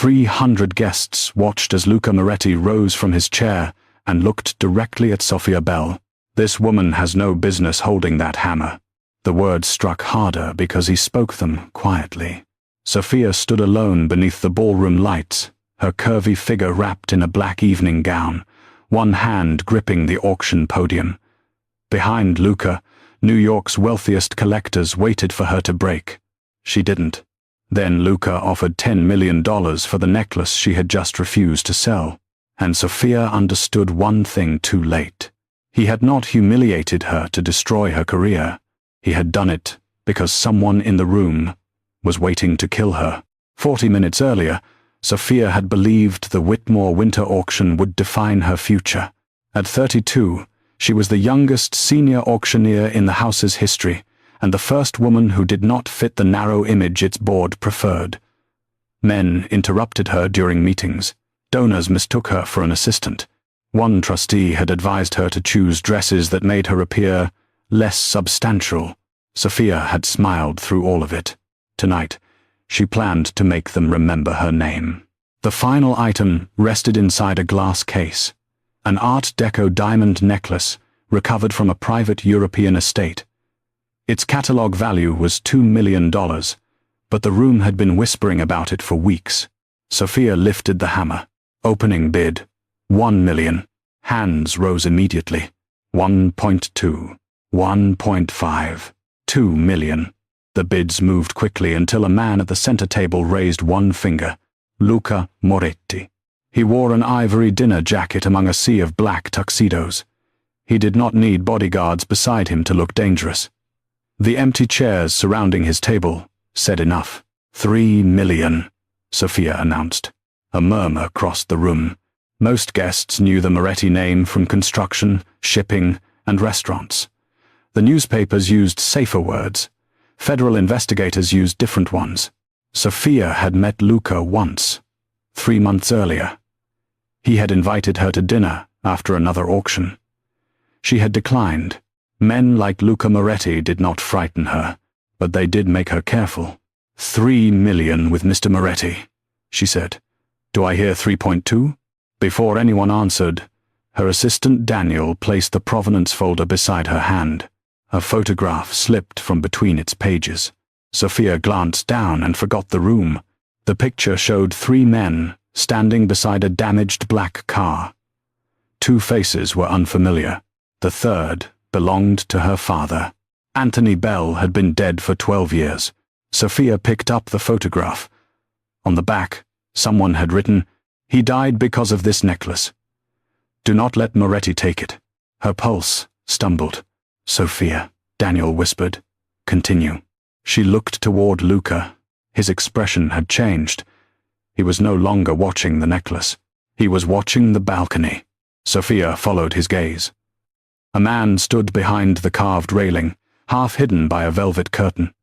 300 guests watched as Luca Moretti rose from his chair and looked directly at Sophia Bell. "This woman has no business holding that hammer." The words struck harder because he spoke them quietly. Sophia stood alone beneath the ballroom lights, her curvy figure wrapped in a black evening gown, one hand gripping the auction podium. Behind Luca, New York's wealthiest collectors waited for her to break. She didn't. Then Luca offered $10 million for the necklace she had just refused to sell, and Sophia understood one thing too late. He had not humiliated her to destroy her career. He had done it because someone in the room was waiting to kill her. 40 minutes earlier, Sophia had believed the Whitmore Winter Auction would define her future. At 32, she was the youngest senior auctioneer in the house's history, and the first woman who did not fit the narrow image its board preferred. Men interrupted her during meetings. Donors mistook her for an assistant. One trustee had advised her to choose dresses that made her appear less substantial. Sophia had smiled through all of it. Tonight, she planned to make them remember her name. The final item rested inside a glass case, an Art Deco diamond necklace recovered from a private European estate. Its catalogue value was $2 million, but the room had been whispering about it for weeks. Sophia lifted the hammer. Opening bid, $1 million. Hands rose immediately. 1.2, 1.5, $2 million. The bids moved quickly until a man at the center table raised one finger. Luca Moretti. He wore an ivory dinner jacket among a sea of black tuxedos. He did not need bodyguards beside him to look dangerous. The empty chairs surrounding his table said enough. $3 million, Sophia announced. A murmur crossed the room. Most guests knew the Moretti name from construction, shipping, and restaurants. The newspapers used safer words. Federal investigators used different ones. Sophia had met Luca once, 3 months earlier. He had invited her to dinner after another auction. She had declined. Men like Luca Moretti did not frighten her, but they did make her careful. $3 million with Mr. Moretti, she said. Do I hear 3.2? Before anyone answered, her assistant Daniel placed the provenance folder beside her hand. A photograph slipped from between its pages. Sophia glanced down and forgot the room. The picture showed 3 men standing beside a damaged black car. 2 faces were unfamiliar. The third belonged to her father. Anthony Bell had been dead for 12 years. Sophia picked up the photograph. On the back, someone had written, "He died because of this necklace. Do not let Moretti take it." Her pulse stumbled. "Sophia," Daniel whispered. "Continue." She looked toward Luca. His expression had changed. He was no longer watching the necklace. He was watching the balcony. Sophia followed his gaze. A man stood behind the carved railing, half hidden by a velvet curtain.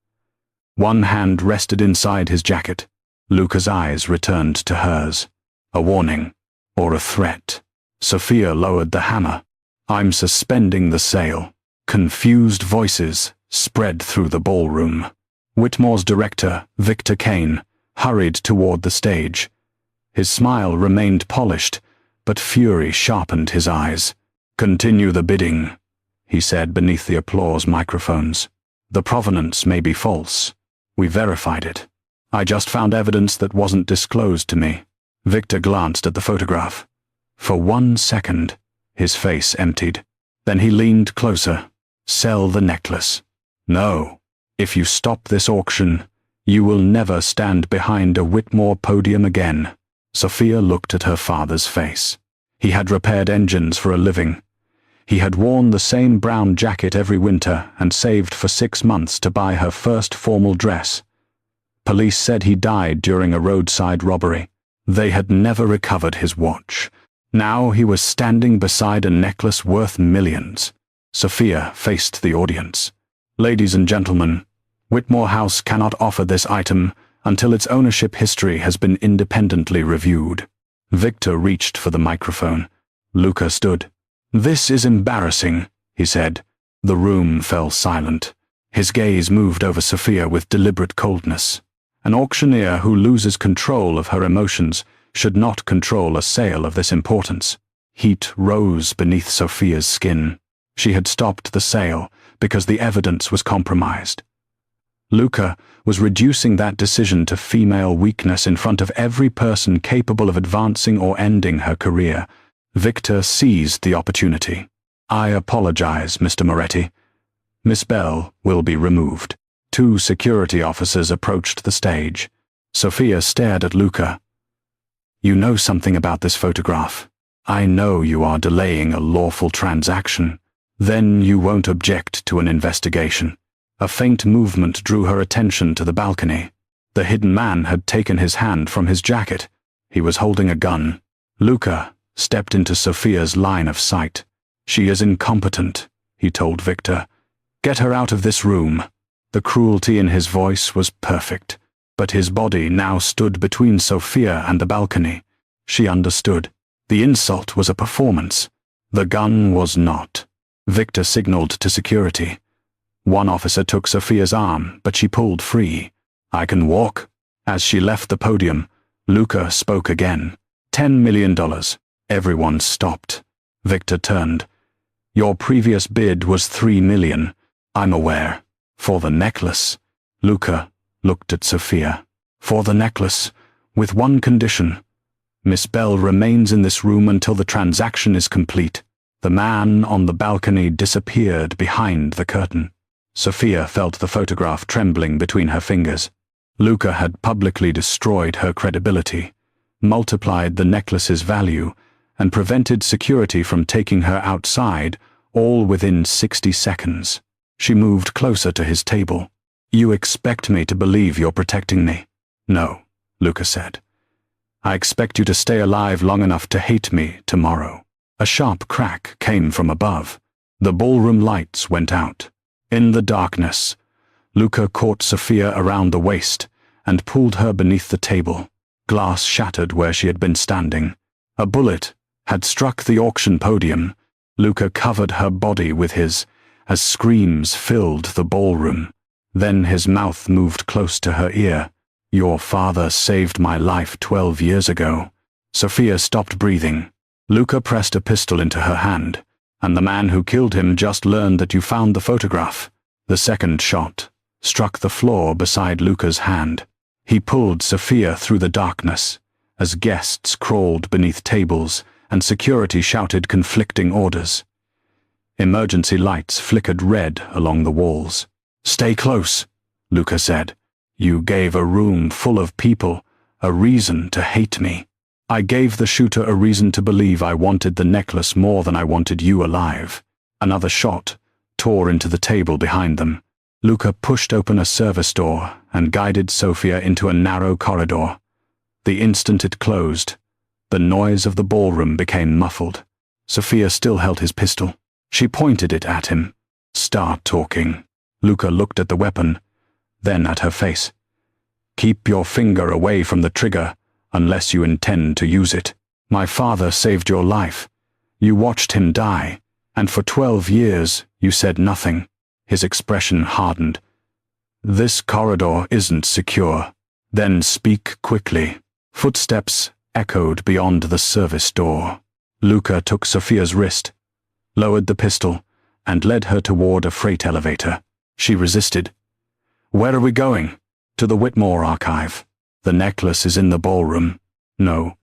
One hand rested inside his jacket. Luca's eyes returned to hers. A warning, or a threat. Sophia lowered the hammer. "I'm suspending the sale." Confused voices spread through the ballroom. Whitmore's director, Victor Kane, hurried toward the stage. His smile remained polished, but fury sharpened his eyes. "Continue the bidding," he said beneath the applause microphones. "The provenance may be false. We verified it. I just found evidence that wasn't disclosed to me." Victor glanced at the photograph. For 1 second, his face emptied. Then he leaned closer. "Sell the necklace. No. If you stop this auction, you will never stand behind a Whitmore podium again." Sophia looked at her father's face. He had repaired engines for a living. He had worn the same brown jacket every winter and saved for 6 months to buy her first formal dress. Police said he died during a roadside robbery. They had never recovered his watch. Now he was standing beside a necklace worth millions. Sophia faced the audience. "Ladies and gentlemen, Whitmore House cannot offer this item until its ownership history has been independently reviewed." Victor reached for the microphone. Luca stood. "This is embarrassing," he said. The room fell silent. His gaze moved over Sophia with deliberate coldness. An auctioneer who loses control of her emotions should not control a sale of this importance. Heat rose beneath Sophia's skin. She had stopped the sale because the evidence was compromised. Luca was reducing that decision to female weakness in front of every person capable of advancing or ending her career. Victor seized the opportunity. "I apologize, Mr. Moretti. Miss Bell will be removed." 2 security officers approached the stage. Sophia stared at Luca. "You know something about this photograph. I know you are delaying a lawful transaction. Then you won't object to an investigation." A faint movement drew her attention to the balcony. The hidden man had taken his hand from his jacket. He was holding a gun. Luca stepped into Sophia's line of sight. "She is incompetent," he told Victor. "Get her out of this room." The cruelty in his voice was perfect, but his body now stood between Sophia and the balcony. She understood. The insult was a performance. The gun was not. Victor signaled to security. One officer took Sophia's arm, but she pulled free. "I can walk." As she left the podium, Luca spoke again. $10 million. Everyone stopped. Victor turned. "Your previous bid was $3 million. I'm aware. For the necklace." Luca looked at Sophia. "For the necklace, with one condition. Miss Bell remains in this room until the transaction is complete." The man on the balcony disappeared behind the curtain. Sophia felt the photograph trembling between her fingers. Luca had publicly destroyed her credibility, multiplied the necklace's value, and prevented security from taking her outside, all within 60 seconds. She moved closer to his table. "You expect me to believe you're protecting me?" "No," Luca said. "I expect you to stay alive long enough to hate me tomorrow." A sharp crack came from above. The ballroom lights went out. In the darkness, Luca caught Sophia around the waist and pulled her beneath the table. Glass shattered where she had been standing. A bullet had struck the auction podium. Luca covered her body with his, as screams filled the ballroom. Then his mouth moved close to her ear. "Your father saved my life 12 years ago." Sophia stopped breathing. Luca pressed a pistol into her hand. "And the man who killed him just learned that you found the photograph." The second shot struck the floor beside Luca's hand. He pulled Sophia through the darkness as guests crawled beneath tables and security shouted conflicting orders. Emergency lights flickered red along the walls. "Stay close," Luca said. "You gave a room full of people a reason to hate me." "I gave the shooter a reason to believe I wanted the necklace more than I wanted you alive." Another shot tore into the table behind them. Luca pushed open a service door and guided Sophia into a narrow corridor. The instant it closed, the noise of the ballroom became muffled. Sophia still held his pistol. She pointed it at him. "Start talking." Luca looked at the weapon, then at her face. "Keep your finger away from the trigger unless you intend to use it. My father saved your life. You watched him die, and for 12 years you said nothing." His expression hardened. "This corridor isn't secure." "Then speak quickly." Footsteps echoed beyond the service door. Luca took Sophia's wrist, lowered the pistol, and led her toward a freight elevator. She resisted. "Where are we going?" "To the Whitmore archive. The necklace is in the ballroom." "No."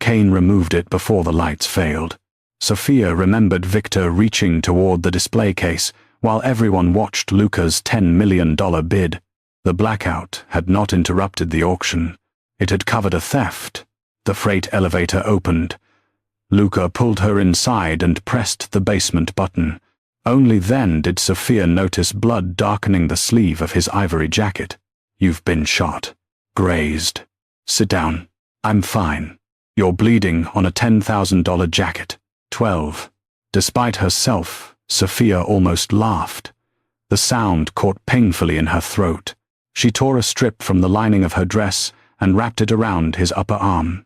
Kane removed it before the lights failed. Sophia remembered Victor reaching toward the display case while everyone watched Luca's $10 million bid. The blackout had not interrupted the auction. It had covered a theft. The freight elevator opened. Luca pulled her inside and pressed the basement button. Only then did Sophia notice blood darkening the sleeve of his ivory jacket. "You've been shot. Grazed. Sit down." "I'm fine. You're bleeding on a $10,000 jacket." 12. Despite herself, Sophia almost laughed. The sound caught painfully in her throat. She tore a strip from the lining of her dress and wrapped it around his upper arm.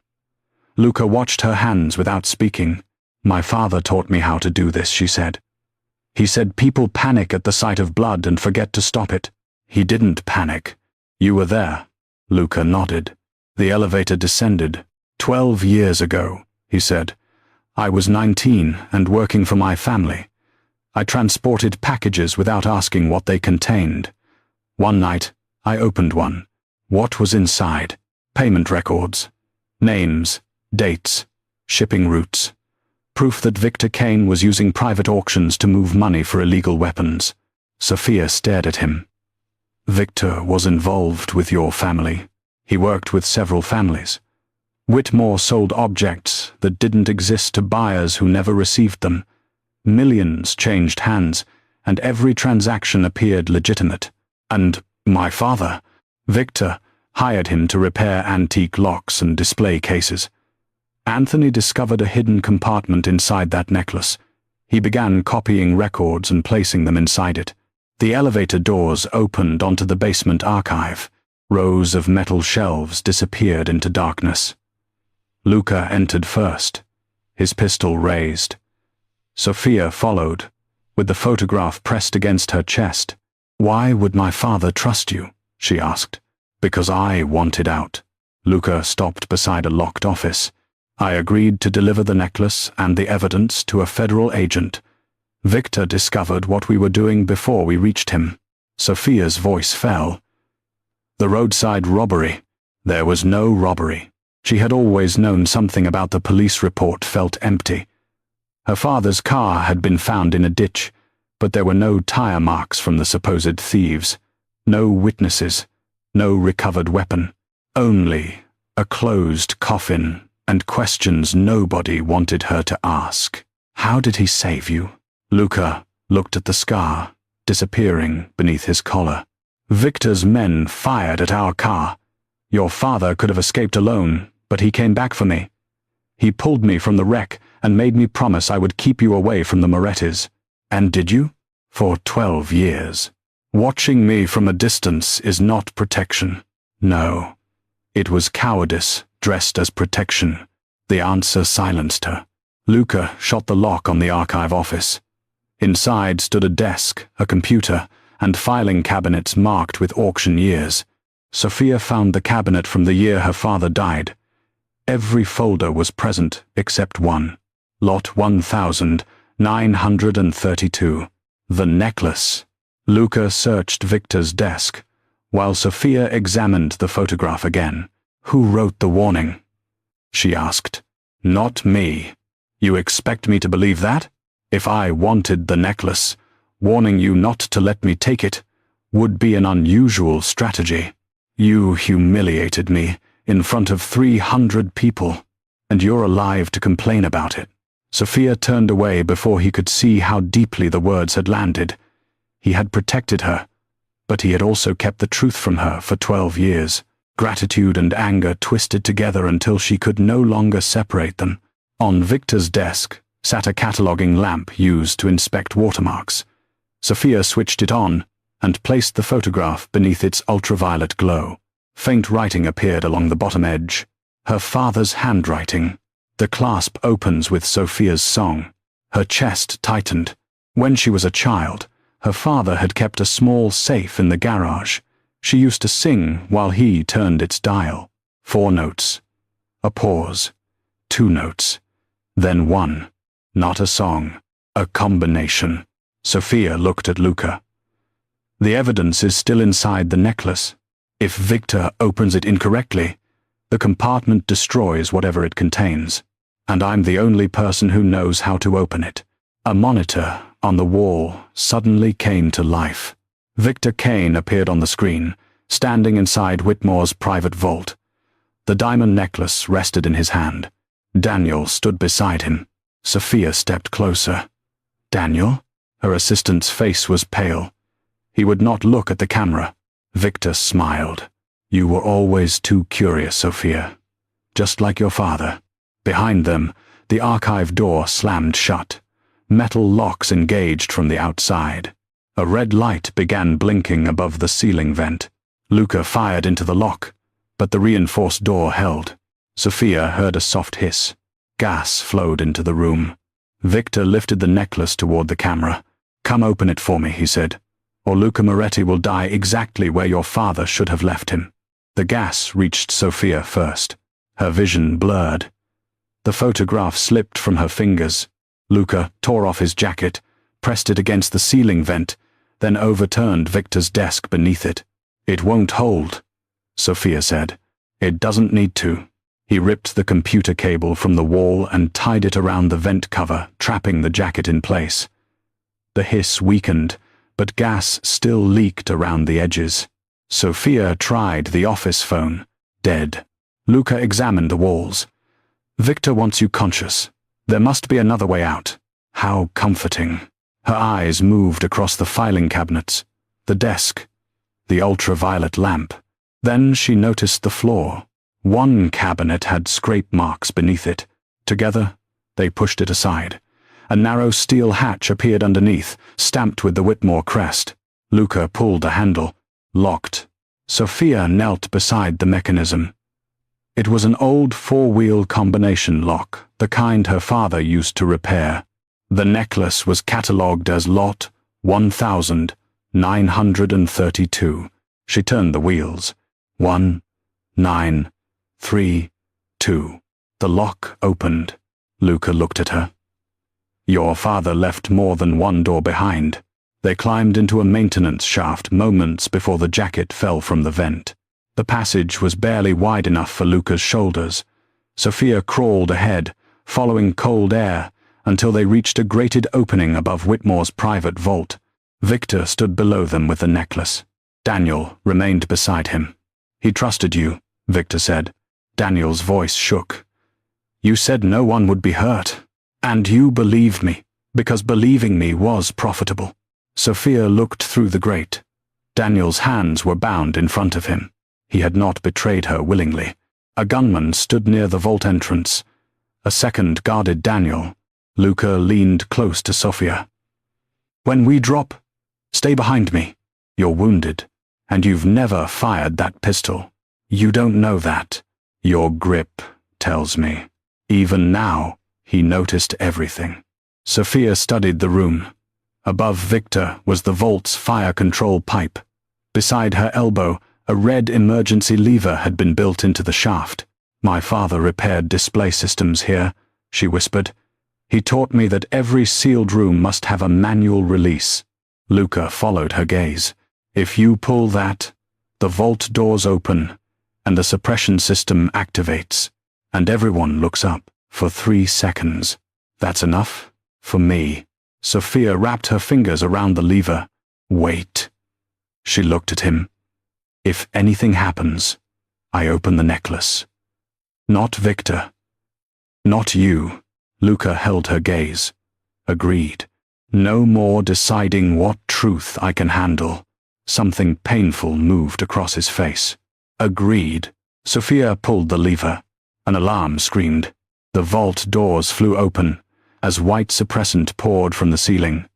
Luca watched her hands without speaking. "My father taught me how to do this," she said. "He said people panic at the sight of blood and forget to stop it." "He didn't panic. You were there. Luca nodded. The elevator descended. 12 years ago, he said. I was 19 and working for my family. I transported packages without asking what they contained. One night, I opened one. What was inside? Payment records. Names, dates, shipping routes. Proof that Victor Kane was using private auctions to move money for illegal weapons. Sophia stared at him. Victor was involved with your family. He worked with several families. Whitmore sold objects that didn't exist to buyers who never received them. Millions changed hands, and every transaction appeared legitimate. And my father, Victor, hired him to repair antique locks and display cases. Anthony discovered a hidden compartment inside that necklace. He began copying records and placing them inside it. The elevator doors opened onto the basement archive. Rows of metal shelves disappeared into darkness. Luca entered first, his pistol raised. Sophia followed, with the photograph pressed against her chest. Why would my father trust you? She asked. Because I wanted out. Luca stopped beside a locked office. I agreed to deliver the necklace and the evidence to a federal agent. Victor discovered what we were doing before we reached him. Sophia's voice fell. The roadside robbery. There was no robbery. She had always known something about the police report felt empty. Her father's car had been found in a ditch, but there were no tire marks from the supposed thieves. No witnesses. No recovered weapon. Only a closed coffin and questions nobody wanted her to ask. How did he save you? Luca looked at the scar, disappearing beneath his collar. Victor's men fired at our car. Your father could have escaped alone, but he came back for me. He pulled me from the wreck and made me promise I would keep you away from the Morettis. And did you? For 12 years. Watching me from a distance is not protection. No. It was cowardice dressed as protection. The answer silenced her. Luca shot the lock on the archive office. Inside stood a desk, a computer, and filing cabinets marked with auction years. Sophia found the cabinet from the year her father died. Every folder was present except one. Lot 1932. The necklace. Luca searched Victor's desk, while Sophia examined the photograph again. Who wrote the warning? She asked. Not me. You expect me to believe that? If I wanted the necklace, warning you not to let me take it would be an unusual strategy. You humiliated me in front of 300 people, and you're alive to complain about it. Sophia turned away before he could see how deeply the words had landed. He had protected her, but he had also kept the truth from her for 12 years. Gratitude and anger twisted together until she could no longer separate them. On Victor's desk sat a cataloging lamp used to inspect watermarks. Sophia switched it on and placed the photograph beneath its ultraviolet glow. Faint writing appeared along the bottom edge. Her father's handwriting. The clasp opens with Sophia's song. Her chest tightened. When she was a child, her father had kept a small safe in the garage. She used to sing while he turned its dial. 4 notes. A pause. 2 notes. Then 1. Not a song. A combination. Sophia looked at Luca. The evidence is still inside the necklace. If Victor opens it incorrectly, the compartment destroys whatever it contains. And I'm the only person who knows how to open it. A monitor on the wall suddenly came to life. Victor Kane appeared on the screen, standing inside Whitmore's private vault. The diamond necklace rested in his hand. Daniel stood beside him. Sophia stepped closer. Daniel? Her assistant's face was pale. He would not look at the camera. Victor smiled. You were always too curious, Sophia. Just like your father. Behind them, the archive door slammed shut. Metal locks engaged from the outside. A red light began blinking above the ceiling vent. Luca fired into the lock, but the reinforced door held. Sophia heard a soft hiss. Gas flowed into the room. Victor lifted the necklace toward the camera. Come open it for me, he said, or Luca Moretti will die exactly where your father should have left him. The gas reached Sophia first. Her vision blurred. The photograph slipped from her fingers. Luca tore off his jacket, pressed it against the ceiling vent, then overturned Victor's desk beneath it. "It won't hold," Sophia said. "It doesn't need to." He ripped the computer cable from the wall and tied it around the vent cover, trapping the jacket in place. The hiss weakened, but gas still leaked around the edges. Sophia tried the office phone. Dead. Luca examined the walls. "Victor wants you conscious. There must be another way out." How comforting. Her eyes moved across the filing cabinets, the desk, the ultraviolet lamp. Then she noticed the floor. One cabinet had scrape marks beneath it. Together, they pushed it aside. A narrow steel hatch appeared underneath, stamped with the Whitmore crest. Luca pulled the handle. Locked. Sophia knelt beside the mechanism. It was an old four-wheel combination lock, the kind her father used to repair. The necklace was catalogued as Lot 1932. She turned the wheels. 1, 9, 3, 2. The lock opened. Luca looked at her. "Your father left more than one door behind." They climbed into a maintenance shaft moments before the jacket fell from the vent. The passage was barely wide enough for Luca's shoulders. Sophia crawled ahead, following cold air, until they reached a grated opening above Whitmore's private vault. Victor stood below them with the necklace. Daniel remained beside him. "He trusted you," Victor said. Daniel's voice shook. "You said no one would be hurt. And you believed me, because believing me was profitable." Sophia looked through the grate. Daniel's hands were bound in front of him. He had not betrayed her willingly. A gunman stood near the vault entrance. A second guarded Daniel. Luca leaned close to Sophia. "When we drop, stay behind me. You're wounded, and you've never fired that pistol. You don't know that. Your grip tells me." Even now, he noticed everything. Sophia studied the room. Above Victor was the vault's fire control pipe. Beside her elbow, a red emergency lever had been built into the shaft. "My father repaired display systems here," she whispered. "He taught me that every sealed room must have a manual release." Luca followed her gaze. "If you pull that, the vault doors open, and the suppression system activates, and everyone looks up for 3 seconds. That's enough? For me." Sophia wrapped her fingers around the lever. "Wait." She looked at him. "If anything happens, I open the necklace. Not Victor. Not you." Luca held her gaze. "Agreed. No more deciding what truth I can handle." Something painful moved across his face. "Agreed." Sophia pulled the lever. An alarm screamed. The vault doors flew open as white suppressant poured from the ceiling.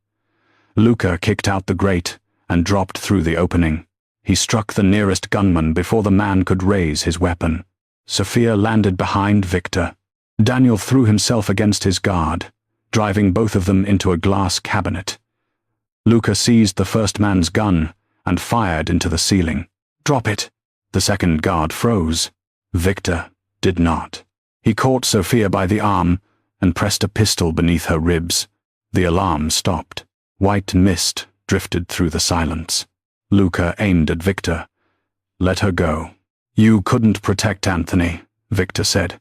Luca kicked out the grate and dropped through the opening. He struck the nearest gunman before the man could raise his weapon. Sophia landed behind Victor. Daniel threw himself against his guard, driving both of them into a glass cabinet. Luca seized the first man's gun and fired into the ceiling. "Drop it!" The second guard froze. Victor did not. He caught Sophia by the arm and pressed a pistol beneath her ribs. The alarm stopped. White mist drifted through the silence. Luca aimed at Victor. "Let her go." "You couldn't protect Anthony," Victor said.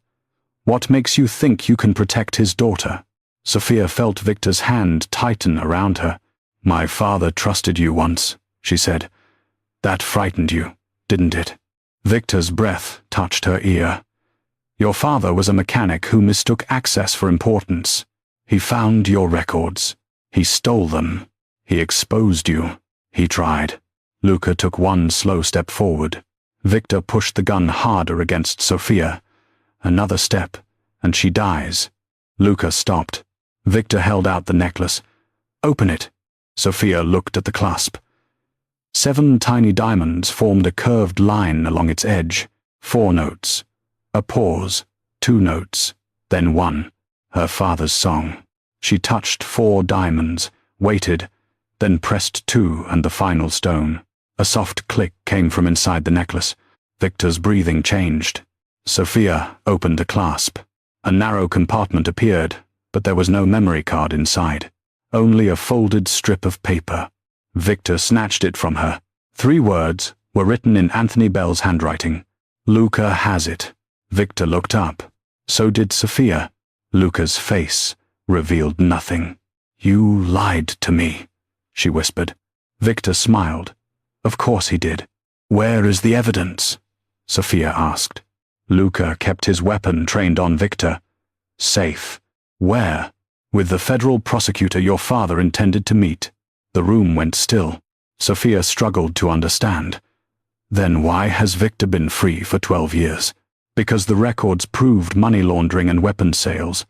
"What makes you think you can protect his daughter?" Sophia felt Victor's hand tighten around her. "My father trusted you once," she said. "That frightened you, didn't it?" Victor's breath touched her ear. "Your father was a mechanic who mistook access for importance. He found your records. He stole them. He exposed you. He tried." Luca took one slow step forward. Victor pushed the gun harder against Sophia. Another step, and she dies. Luca stopped. Victor held out the necklace. "Open it." Sophia looked at the clasp. 7 tiny diamonds formed a curved line along its edge. 4 notes. A pause, 2 notes, then 1. Her father's song. She touched 4 diamonds, waited, then pressed 2 and the final stone. A soft click came from inside the necklace. Victor's breathing changed. Sophia opened a clasp. A narrow compartment appeared, but there was no memory card inside. Only a folded strip of paper. Victor snatched it from her. 3 words were written in Anthony Bell's handwriting. Luca has it. Victor looked up. So did Sophia. Luca's face revealed nothing. You lied to me, she whispered. Victor smiled. Of course he did. Where is the evidence? Sophia asked. Luca kept his weapon trained on Victor. Safe. Where? With the federal prosecutor your father intended to meet. The room went still. Sophia struggled to understand. Then why has Victor been free for 12 years? Because the records proved money laundering and weapon sales,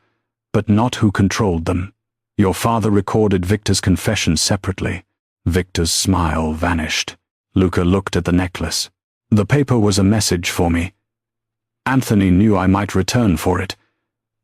but not who controlled them. Your father recorded Victor's confession separately. Victor's smile vanished. Luca looked at the necklace. The paper was a message for me. Anthony knew I might return for it.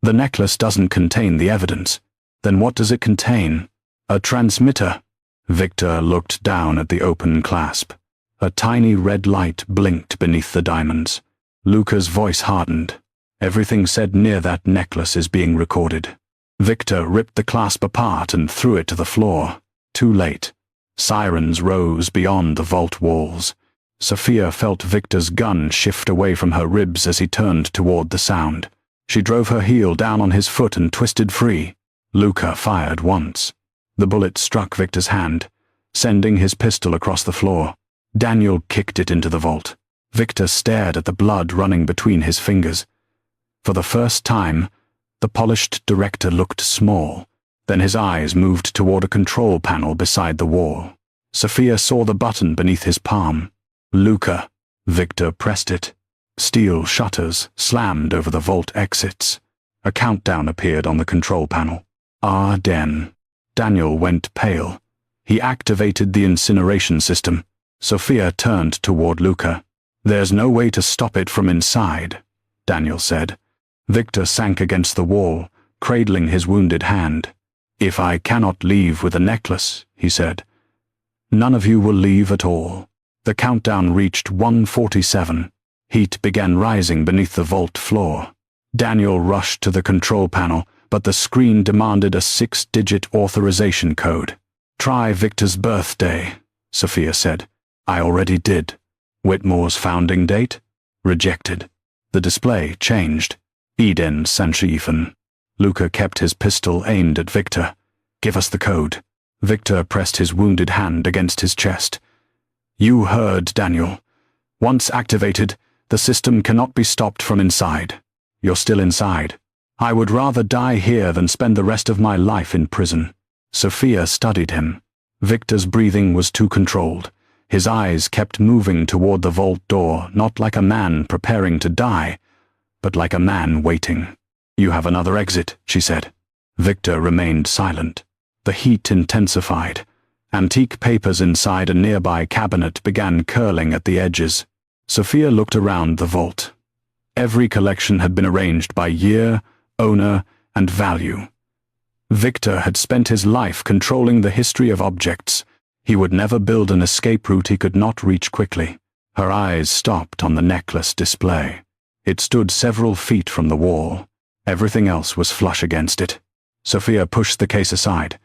The necklace doesn't contain the evidence. Then what does it contain? A transmitter. Victor looked down at the open clasp. A tiny red light blinked beneath the diamonds. Luca's voice hardened. Everything said near that necklace is being recorded. Victor ripped the clasp apart and threw it to the floor. Too late. Sirens rose beyond the vault walls. Sophia felt Victor's gun shift away from her ribs as he turned toward the sound. She drove her heel down on his foot and twisted free. Luca fired once. The bullet struck Victor's hand, sending his pistol across the floor. Daniel kicked it into the vault. Victor stared at the blood running between his fingers. For the first time, the polished director looked small. Then his eyes moved toward a control panel beside the wall. Sophia saw the button beneath his palm. Luca. Victor pressed it. Steel shutters slammed over the vault exits. A countdown appeared on the control panel. Arden. Daniel went pale. He activated the incineration system. Sophia turned toward Luca. There's no way to stop it from inside, Daniel said. Victor sank against the wall, cradling his wounded hand. If I cannot leave with a necklace, he said, none of you will leave at all. The countdown reached 147. Heat began rising beneath the vault floor. Daniel rushed to the control panel, but the screen demanded a 6-digit authorization code. Try Victor's birthday, Sophia said. I already did. Whitmore's founding date? Rejected. The display changed. Eden Sanchiefen. Luca kept his pistol aimed at Victor. Give us the code. Victor pressed his wounded hand against his chest. You heard, Daniel. Once activated, the system cannot be stopped from inside. You're still inside. I would rather die here than spend the rest of my life in prison. Sophia studied him. Victor's breathing was too controlled. His eyes kept moving toward the vault door, not like a man preparing to die, but like a man waiting. You have another exit, she said. Victor remained silent. The heat intensified. Antique papers inside a nearby cabinet began curling at the edges. Sophia looked around the vault. Every collection had been arranged by year, owner, and value. Victor had spent his life controlling the history of objects. He would never build an escape route he could not reach quickly. Her eyes stopped on the necklace display. It stood several feet from the wall. Everything else was flush against it. Sophia pushed the case aside.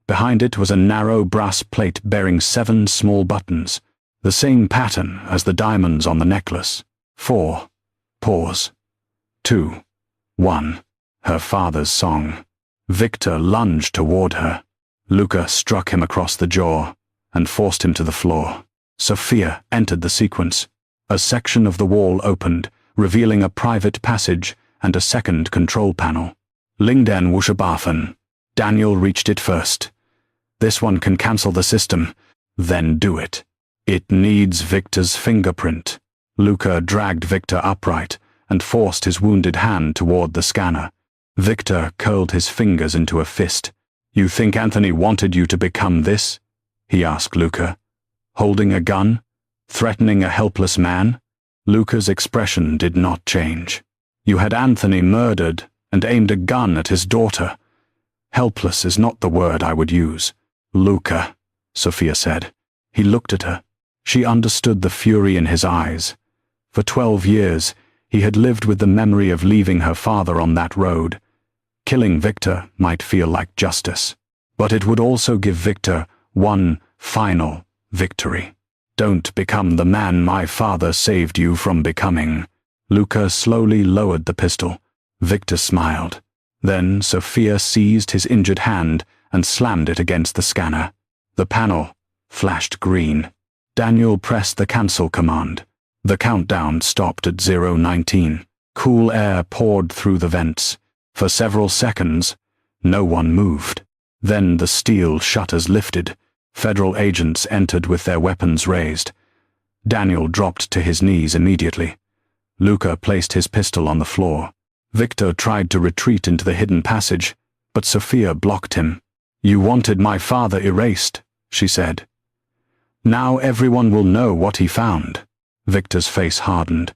Behind it was a narrow brass plate bearing 7 small buttons, the same pattern as the diamonds on the necklace. 4. Pause. 2. 1. Her father's song. Victor lunged toward her. Luca struck him across the jaw and forced him to the floor. Sophia entered the sequence. A section of the wall opened, revealing a private passage and a second control panel. Lingden Wushabafen. Daniel reached it first. This one can cancel the system. Then do it. It needs Victor's fingerprint. Luca dragged Victor upright and forced his wounded hand toward the scanner. Victor curled his fingers into a fist. You think Anthony wanted you to become this? He asked Luca. Holding a gun? Threatening a helpless man? Luca's expression did not change. You had Anthony murdered and aimed a gun at his daughter. Helpless is not the word I would use. Luca, Sophia said. He looked at her. She understood the fury in his eyes. For 12 years, he had lived with the memory of leaving her father on that road. Killing Victor might feel like justice, but it would also give Victor one final victory. Don't become the man my father saved you from becoming. Luca slowly lowered the pistol. Victor smiled. Then Sophia seized his injured hand and slammed it against the scanner. The panel flashed green. Daniel pressed the cancel command. The countdown stopped at 0:19. Cool air poured through the vents. For several seconds, no one moved. Then the steel shutters lifted. Federal agents entered with their weapons raised. Daniel dropped to his knees immediately. Luca placed his pistol on the floor. Victor tried to retreat into the hidden passage, but Sophia blocked him. "You wanted my father erased," she said. "Now everyone will know what he found." Victor's face hardened.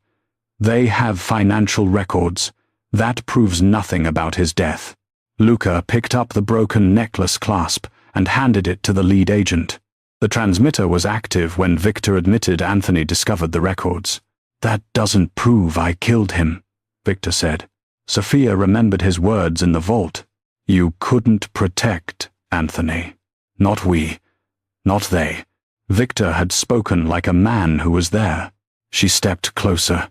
"They have financial records. That proves nothing about his death." Luca picked up the broken necklace clasp and handed it to the lead agent. The transmitter was active when Victor admitted Anthony discovered the records. "That doesn't prove I killed him," Victor said. Sophia remembered his words in the vault. "You couldn't protect Anthony. Not we. Not they." Victor had spoken like a man who was there. She stepped closer.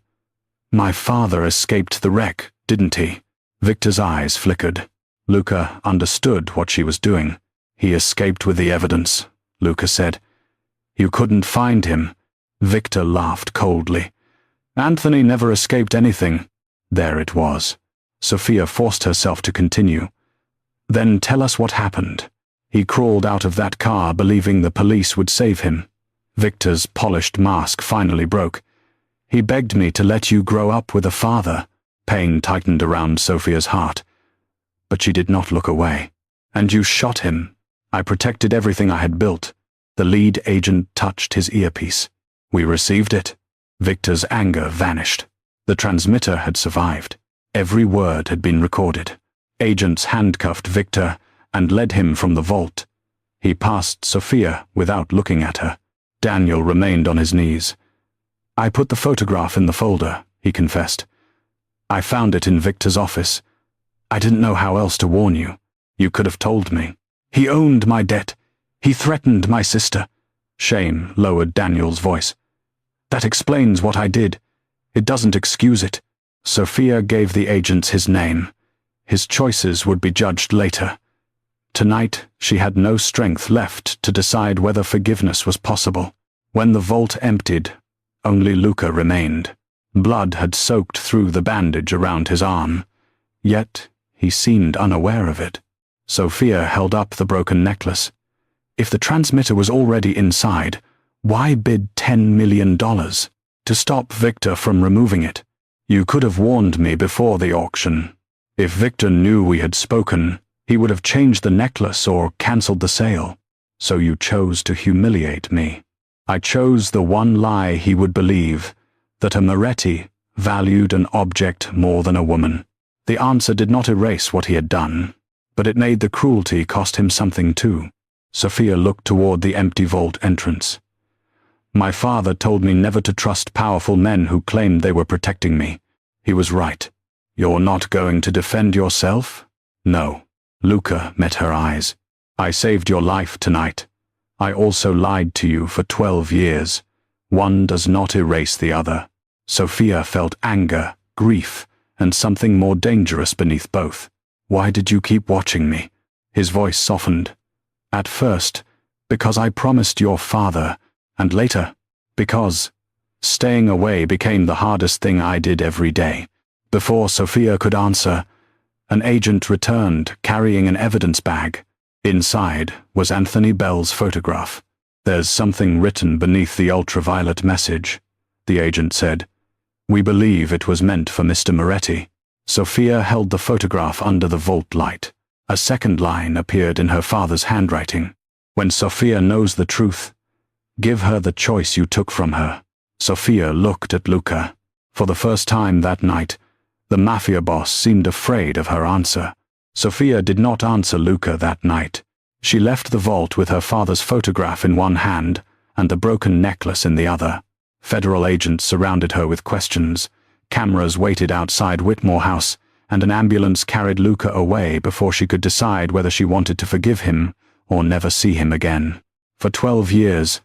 "My father escaped the wreck, didn't he?" Victor's eyes flickered. Luca understood what she was doing. "He escaped with the evidence," Luca said. "You couldn't find him." Victor laughed coldly. "Anthony never escaped anything." There it was. Sophia forced herself to continue. "Then tell us what happened." He crawled out of that car believing the police would save him. Victor's polished mask finally broke. "He begged me to let you grow up with a father." Pain tightened around Sophia's heart. But she did not look away. "And you shot him." "I protected everything I had built." The lead agent touched his earpiece. "We received it." Victor's anger vanished. The transmitter had survived. Every word had been recorded. Agents handcuffed Victor and led him from the vault. He passed Sophia without looking at her. Daniel remained on his knees. "I put the photograph in the folder," he confessed. "I found it in Victor's office. I didn't know how else to warn you. You could have told me. He owned my debt. He threatened my sister." Shame lowered Daniel's voice. "That explains what I did. It doesn't excuse it." Sophia gave the agents his name. His choices would be judged later. Tonight, she had no strength left to decide whether forgiveness was possible. When the vault emptied, only Luca remained. Blood had soaked through the bandage around his arm. Yet, he seemed unaware of it. Sophia held up the broken necklace. If the transmitter was already inside, why bid $10 million to stop Victor from removing it? "You could have warned me before the auction. If Victor knew we had spoken, he would have changed the necklace or cancelled the sale. So you chose to humiliate me." "I chose the one lie he would believe, that a Moretti valued an object more than a woman." The answer did not erase what he had done, but it made the cruelty cost him something too. Sophia looked toward the empty vault entrance. "My father told me never to trust powerful men who claimed they were protecting me. He was right." "You're not going to defend yourself?" "No." Luca met her eyes. "I saved your life tonight. I also lied to you for 12 years. One does not erase the other." Sophia felt anger, grief, and something more dangerous beneath both. "Why did you keep watching me?" His voice softened. "At first, because I promised your father, and later, because staying away became the hardest thing I did every day." Before Sophia could answer, an agent returned carrying an evidence bag. Inside was Anthony Bell's photograph. "There's something written beneath the ultraviolet message," the agent said. "We believe it was meant for Mr. Moretti." Sophia held the photograph under the vault light. A second line appeared in her father's handwriting. "When Sophia knows the truth, give her the choice you took from her." Sophia looked at Luca. For the first time that night, the Mafia boss seemed afraid of her answer. Sophia did not answer Luca that night. She left the vault with her father's photograph in one hand and the broken necklace in the other. Federal agents surrounded her with questions. Cameras waited outside Whitmore House, and an ambulance carried Luca away before she could decide whether she wanted to forgive him or never see him again. For 12 years,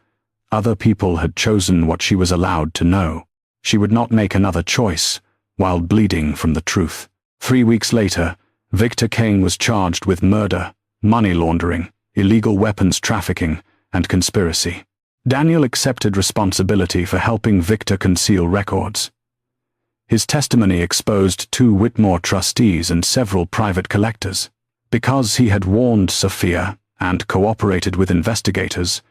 other people had chosen what she was allowed to know. She would not make another choice while bleeding from the truth. 3 weeks later, Victor Kane was charged with murder, money laundering, illegal weapons trafficking, and conspiracy. Daniel accepted responsibility for helping Victor conceal records. His testimony exposed 2 Whitmore trustees and several private collectors. Because he had warned Sophia and cooperated with investigators,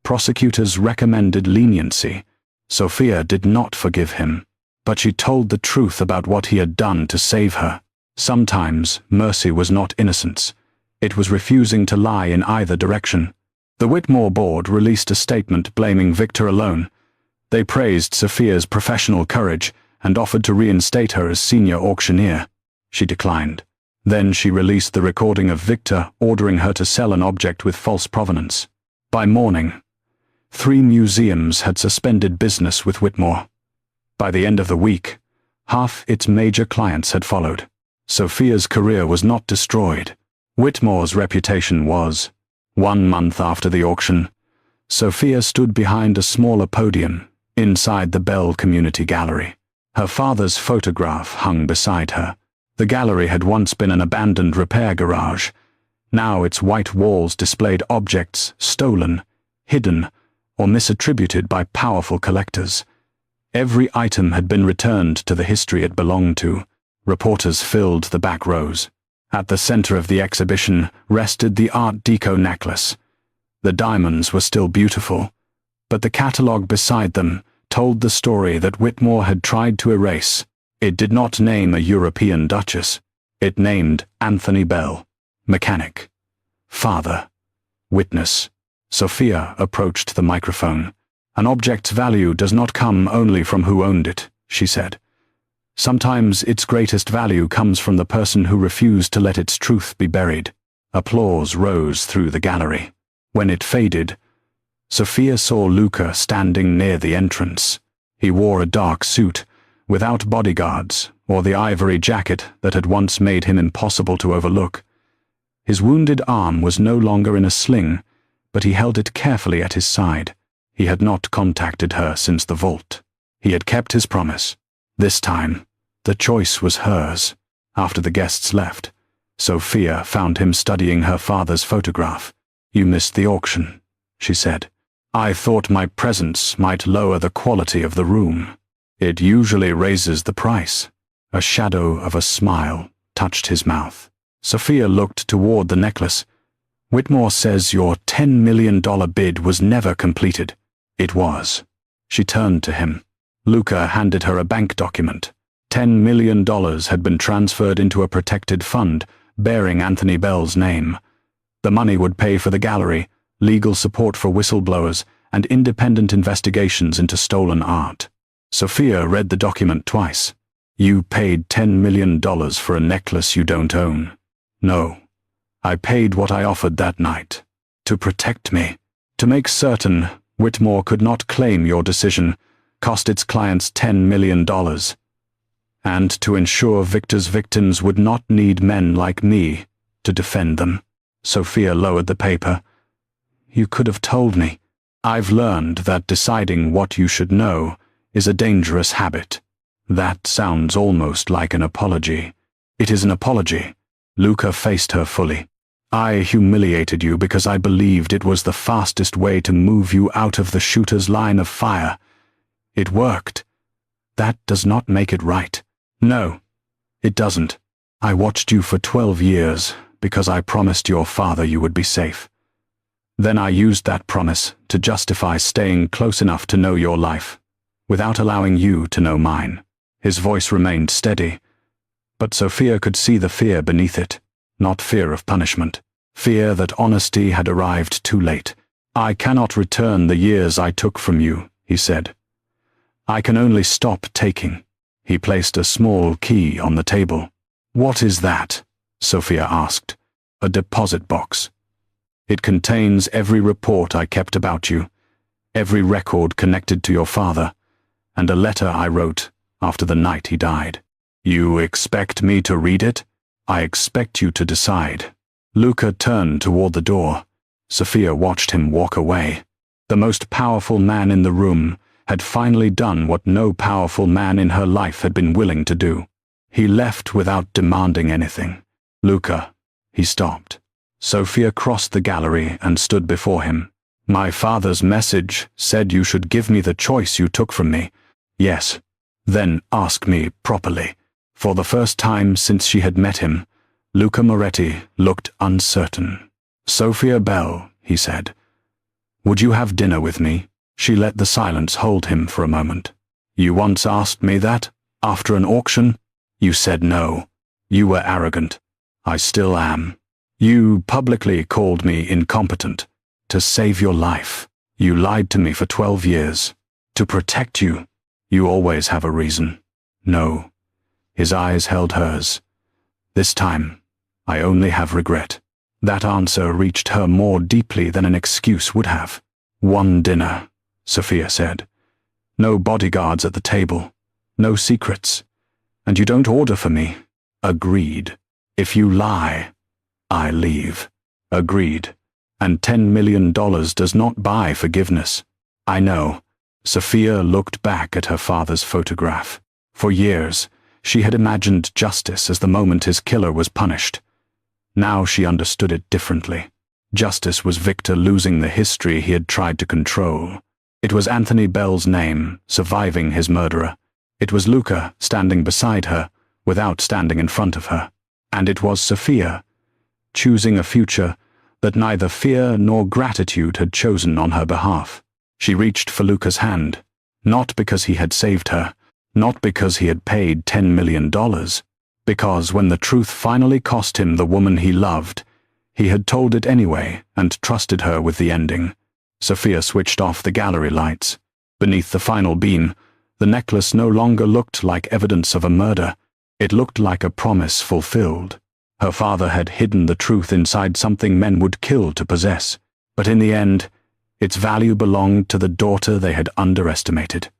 prosecutors recommended leniency. Sophia did not forgive him, but she told the truth about what he had done to save her. Sometimes mercy was not innocence. It was refusing to lie in either direction. The Whitmore board released a statement blaming Victor alone. They praised Sophia's professional courage and offered to reinstate her as senior auctioneer. She declined. Then she released the recording of Victor ordering her to sell an object with false provenance. By morning, 3 museums had suspended business with Whitmore. By the end of the week, half its major clients had followed. Sophia's career was not destroyed. Whitmore's reputation was. 1 month after the auction, Sophia stood behind a smaller podium inside the Bell Community Gallery. Her father's photograph hung beside her. The gallery had once been an abandoned repair garage. Now its white walls displayed objects stolen, hidden, or misattributed by powerful collectors. Every item had been returned to the history it belonged to. Reporters filled the back rows. At the center of the exhibition rested the Art Deco necklace. The diamonds were still beautiful, but the catalogue beside them told the story that Whitmore had tried to erase. It did not name a European duchess. It named Anthony Bell, mechanic, father, witness. Sophia approached the microphone. An object's value does not come only from who owned it, she said. Sometimes its greatest value comes from the person who refused to let its truth be buried. Applause rose through the gallery. When it faded, Sophia saw Luca standing near the entrance. He wore a dark suit, without bodyguards or the ivory jacket that had once made him impossible to overlook. His wounded arm was no longer in a sling, but he held it carefully at his side. He had not contacted her since the vault. He had kept his promise. This time, the choice was hers. After the guests left, Sophia found him studying her father's photograph. "You missed the auction," she said. "I thought my presence might lower the quality of the room. It usually raises the price." A shadow of a smile touched his mouth. Sophia looked toward the necklace. "Whitmore says your $10 million bid was never completed." It was. She turned to him. Luca handed her a bank document. $10 million had been transferred into a protected fund bearing Anthony Bell's name. The money would pay for the gallery, legal support for whistleblowers, and independent investigations into stolen art. Sophia read the document twice. "You paid $10 million for a necklace you don't own." "No. I paid what I offered that night. To protect me. To make certain Whitmore could not claim your decision, cost its clients $10 million. And to ensure Victor's victims would not need men like me to defend them." Sophia lowered the paper. "You could have told me. I've learned that deciding what you should know is a dangerous habit." That sounds almost like an apology. "It is an apology." Luca faced her fully. "I humiliated you because I believed it was the fastest way to move you out of the shooter's line of fire. It worked. That does not make it right." "No, it doesn't. I watched you for 12 years because I promised your father you would be safe. Then I used that promise to justify staying close enough to know your life, without allowing you to know mine." His voice remained steady, but Sophia could see the fear beneath it. Not fear of punishment. Fear that honesty had arrived too late. "I cannot return the years I took from you," he said. "I can only stop taking." He placed a small key on the table. "What is that?" Sophia asked. "A deposit box. It contains every report I kept about you, every record connected to your father, and a letter I wrote after the night he died. You expect me to read it? I expect you to decide. Luca turned toward the door. Sophia watched him walk away. The most powerful man in the room had finally done what no powerful man in her life had been willing to do. He left without demanding anything. Luca, he stopped. Sophia crossed the gallery and stood before him. My father's message said you should give me the choice you took from me. Yes. Then ask me properly. For the first time since she had met him, Luca Moretti looked uncertain. Sophia Bell, he said. Would you have dinner with me? She let the silence hold him for a moment. You once asked me that, after an auction? You said no. You were arrogant. I still am. You publicly called me incompetent. To save your life. You lied to me for 12 years. To protect you. You always have a reason. No. His eyes held hers. This time, I only have regret. That answer reached her more deeply than an excuse would have. One dinner, Sophia said. No bodyguards at the table. No secrets. And you don't order for me. Agreed. If you lie, I leave. Agreed. And $10 million does not buy forgiveness. I know. Sophia looked back at her father's photograph. For years, she had imagined justice as the moment his killer was punished. Now she understood it differently. Justice was Victor losing the history he had tried to control. It was Anthony Bell's name surviving his murderer. It was Luca standing beside her, without standing in front of her. And it was Sophia, choosing a future that neither fear nor gratitude had chosen on her behalf. She reached for Luca's hand, not because he had saved her, not because he had paid $10 million, because when the truth finally cost him the woman he loved, he had told it anyway and trusted her with the ending. Sophia switched off the gallery lights. Beneath the final beam, the necklace no longer looked like evidence of a murder. It looked like a promise fulfilled. Her father had hidden the truth inside something men would kill to possess, but in the end, its value belonged to the daughter they had underestimated.